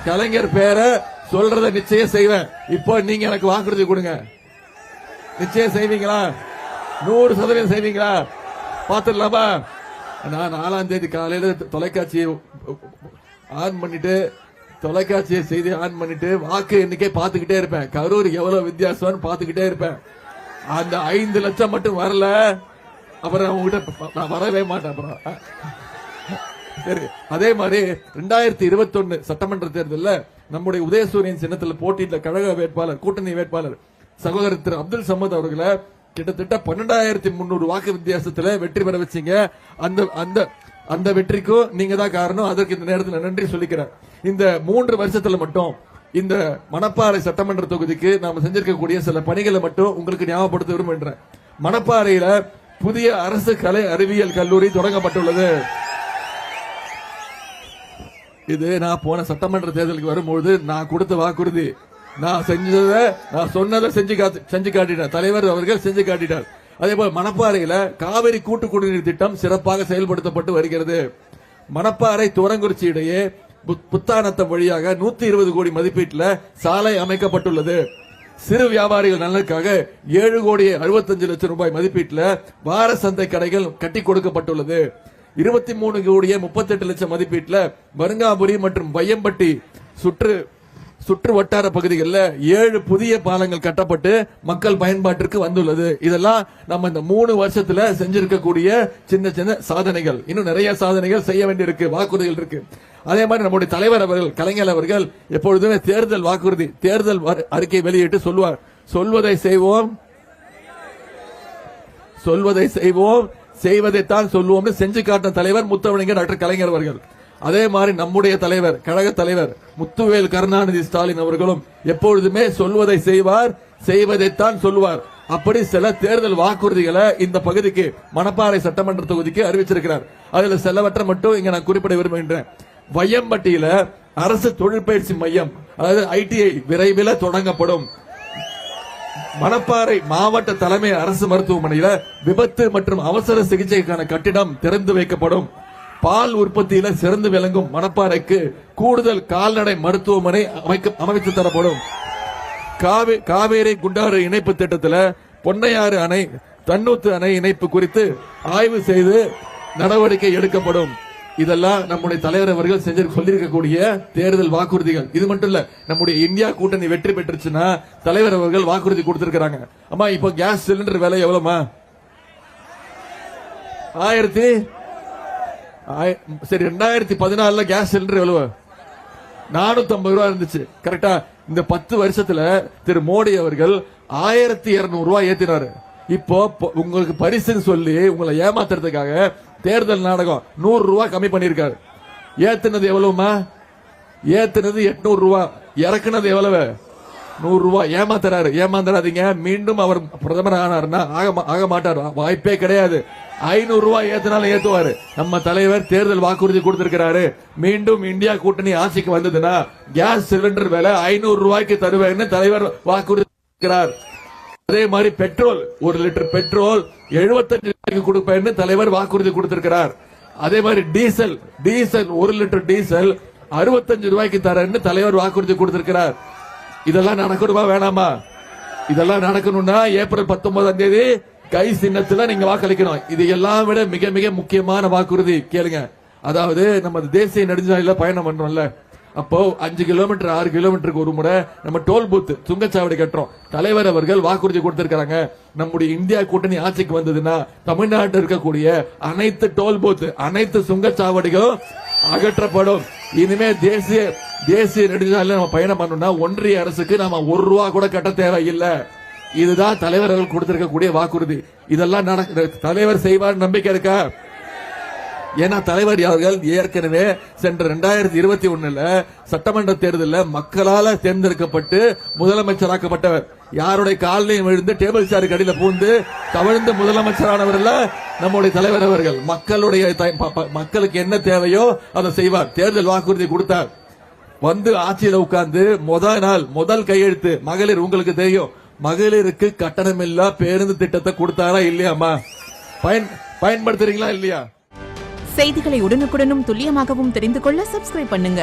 கலைஞர் பேரை சொல்றத நிச்சயம் செய்வேன். இப்போ நீங்க எனக்கு வாக்குறுதி கொடுங்க. நிச்சயம் செய்வீங்களா? 100% செய்வீங்களா? பாத்துடலாமா? நான் 4ஆம் தேதி காலையில தொலைக்காட்சியை ஆன் பண்ணிட்டு செய்தி ஆன் பண்ணிட்டு வாக்கு எண்ணிக்கை பாத்துக்கிட்டே இருப்பேன். கரூர் எவ்வளவு வித்தியாசம் பாத்துக்கிட்டே இருப்பேன். அந்த 5 லட்சம் மட்டும் வரல, அப்புறம் உங்ககிட்ட நான் வரவே மாட்டேன். அப்புறம் சரி, அதே மாதிரி 2021 சட்டமன்ற தேர்தலில் நம்முடைய உதயசூரியன் சின்னத்தில் போட்டியிட்ட கழக வேட்பாளர், கூட்டணி வேட்பாளர் சகோதரர் திரு அப்துல் சமத் அவர்களை கிட்டத்தட்ட 12,300 வாக்கு வித்தியாசத்தில் வெற்றி பெற வச்சீங்க. அந்த வெற்றிக்கும் நீங்க தான் காரணம். அதற்கு இந்த நேரத்தில் நன்றி சொல்லிக்கிறேன். இந்த 3 வருஷத்துல மட்டும் இந்த மணப்பாறை சட்டமன்ற தொகுதிக்கு நாம செஞ்சிருக்கக்கூடிய சில பணிகளை மட்டும் உங்களுக்கு ஞாபகப்படுத்த விரும்புகிறேன். மணப்பாறையில புதிய அரசு கலை அறிவியல் கல்லூரி தொடங்கப்பட்டுள்ளது. இது நான் போன சட்டமன்ற தேர்தலுக்கு வரும்போது நான் கொடுத்த வாக்குறுதி. நான் சொன்னதை செஞ்சு காட்டிட்டார் தலைவர் அவர்கள், செஞ்சு காட்டிட்டார். அதே போல மணப்பாறையில காவிரி கூட்டு குடிநீர் திட்டம் சிறப்பாக செயல்படுத்தப்பட்டு வருகிறது. மணப்பாறை துவரங்குறிச்சி இடையே புத்தானத்தம் வழியாக 120 கோடி மதிப்பீட்டில் சாலை அமைக்கப்பட்டுள்ளது. சிறு வியாபாரிகள் நலனுக்காக 7 கோடி 65 லட்சம் ரூபாய் மதிப்பீட்டில் வார சந்தை கடைகள் கட்டி கொடுக்கப்பட்டுள்ளது. 23 கோடியே 38 லட்சம் மதிப்பீட்டில் வருங்காபுரி மற்றும் வையம்பட்டி சுற்று வட்டார பகுதிகளில் 7 புதிய பாலங்கள் கட்டப்பட்டு மக்கள் பயன்பாட்டிற்கு வந்துள்ளது. இதெல்லாம் நம்ம இந்த 3 வருஷத்துல செஞ்சிருக்கக்கூடிய சின்ன சின்ன சாதனைகள். இன்னும் நிறைய சாதனைகள் செய்ய வேண்டியிருக்கு, வாக்குறுதிகள் இருக்கு. அதே மாதிரி நம்முடைய தலைவர் அவர்கள், கலைஞர் அவர்கள் எப்பொழுதுமே தேர்தல் வாக்குறுதி, தேர்தல் அறிக்கை வெளியிட்டு சொல்வார், சொல்வதை செய்வோம், செய்வதைத்தான் சொல்லுவோம் செஞ்சு காட்டின தலைவர் முத்தமிழர் டாக்டர் கலைஞர் அவர்கள். அதே மாதிரி நம்முடைய தலைவர், கழக தலைவர் முத்துவேல் கருணாநிதி ஸ்டாலின் அவர்களும் எப்பொழுதுமே சொல்வதை செய்வார், செய்வதைத்தான் சொல்லுவார். அப்படி சில தேர்தல் வாக்குறுதிகளை இந்த பகுதிக்கு, மணப்பாறை சட்டமன்ற தொகுதிக்கு அறிவிச்சிருக்கிறார். அதுல சிலவற்றை மட்டும் இங்க நான் குறிப்பிட விரும்புகின்றேன். வையம்பட்டியில அரசு தொழிற்பயிற்சி மையம், அதாவது ITI விரைவில் தொடங்கப்படும். மணப்பாறை மாவட்ட தலைமை அரசு மருத்துவமனையில விபத்து மற்றும் அவசர சிகிச்சைக்கான கட்டிடம் திறந்து வைக்கப்படும். பால் உற்பத்தியில சிறந்து விளங்கும் மணப்பாறைக்கு கூடுதல் கால்நடை மருத்துவமனை அமைத்து தரப்படும். காவேரி குண்டாறு இணைப்பு திட்டத்தில் பொன்னையாறு அணை, தன்னூத்து அணை இணைப்பு குறித்து ஆய்வு செய்து நடவடிக்கை எடுக்கப்படும். இதெல்லாம் நம்முடைய தலைவர் அவர்கள் சொல்லியிருக்கக்கூடிய தேர்தல் வாக்குறுதிகள். இது மட்டும் இல்ல, நம்முடைய இந்தியா கூட்டணி வெற்றி பெற்றுச்சுன்னா தலைவர் அவர்கள் வாக்குறுதி கொடுத்திருக்கிறாங்க. அம்மா இப்போ கேஸ் சிலிண்டர் விலை எவ்வளவுமா? 2014 கேஸ் சிலிண்டர் எவ்வளவு? 450 ரூபாய் இருந்துச்சு. கரெக்டா? இந்த 10 வருஷத்துல திரு மோடி அவர்கள் 1200 ரூபாய் ஏத்தினாரு. இப்போ உங்களுக்கு பரிசுன்னு சொல்லி உங்களை ஏமாத்துறதுக்காக தேர்தல் நாடகம் 100 ரூபாய் கம்மி பண்ணிருக்காரு. ஏத்துனது எவ்வளவுமா? ஏத்துனது 800 ரூபாய், இறக்குனது எவ்வளவு? 100 ரூபாய். ஏமாந்துறாதீங்க. மீண்டும் அவர் பிரதமர் ஆனார்னா ஆக மாட்டார், வாய்ப்பே கிடையாது. 500 ரூபாய் ஏத்தினாலும் ஏத்துவாரு. நம்ம தலைவர் தேர்தல் வாக்குறுதி கொடுத்திருக்கிறாரு, மீண்டும் இந்தியா கூட்டணி ஆட்சிக்கு வந்ததுன்னா கேஸ் சிலிண்டர் விலை 500 ரூபாய்க்கு தருவேன்னு தலைவர் வாக்குறுதி கொடுக்கிறார். அதே மாதிரி பெட்ரோல், 1 லிட்டர் பெட்ரோல் 75 ரூபாய்க்கு கொடுப்பேன்னு தலைவர் வாக்குறுதி கொடுத்திருக்கிறார். அதே மாதிரி டீசல் 1 லிட்டர் டீசல் 65 ரூபாய்க்கு தரேன்னு தலைவர் வாக்குறுதி கொடுத்திருக்கிறார். இதெல்லாம் நடக்கணுமா வேணாமா? இதெல்லாம் நடக்கணும்னா ஏப்ரல் 19ஆம் தேதி கை சின்னத்துல நீங்க வாக்களிக்கணும். இது எல்லாம் விட மிக மிக முக்கியமான வாக்குறுதி கேளுங்க. அதாவது நம்ம தேசிய நெடுஞ்சாலையில பயணம் பண்றோம்ல, அப்போ 5 கிலோமீட்டர் 6 கிலோமீட்டருக்கு ஒரு முறை நம்ம டோல் பூத் சுங்கச்சாவடி கட்டுறோம். தலைவர் அவர்கள் வாக்குறுதி கொடுத்திருக்காங்க, நம்முடைய இந்தியா கூட்டணி ஆட்சிக்கு வந்ததுன்னா தமிழ்நாட்டில் இருக்கக்கூடிய அனைத்து டோல் பூத், அனைத்து சுங்கச்சாவடிகளும் அகற்றப்படும். இனிமே தேசிய நெடுஞ்சாலையில நம்ம பயணம் பண்ணணும்னா ஒன்றிய அரசுக்கு நாம 1 ரூபா கூட கட்ட தேவையில்லை. இதுதான் தலைவர் அவர்கள் கொடுத்திருக்கக்கூடிய வாக்குறுதி. இதெல்லாம் தலைவர் செய்வார் நம்பிக்கை இருக்கா? ஏன்னா தலைவர் அவர்கள் ஏற்கனவே சென்ற 2021 சட்டமன்ற தேர்தலில் மக்களால் தேர்ந்தெடுக்கப்பட்டு முதலமைச்சராக்கப்பட்டவர். யாருடைய காலையும் விழுந்து டேபிள் சேர் கடியில பூந்து தவழ்ந்து முதலமைச்சரானவர் நம்முடைய தலைவர் அவர்கள். மக்களுக்கு என்ன தேவையோ அதை செய்வார். தேர்தல் வாக்குறுதி கொடுத்தார். வந்து ஆட்சியில உட்கார்ந்து முதல் கையெழுத்து மகளிர். உங்களுக்கு தெரியும், மகளிருக்கு கட்டணமில்லா பேருந்து திட்டத்தை கொடுத்தாரா இல்லையாமா? பயன்படுத்துறீங்களா இல்லையா? செய்திகளை உடனுக்குடனும் துல்லியமாகவும் தெரிந்து கொள்ள சப்ஸ்கிரைப் பண்ணுங்க.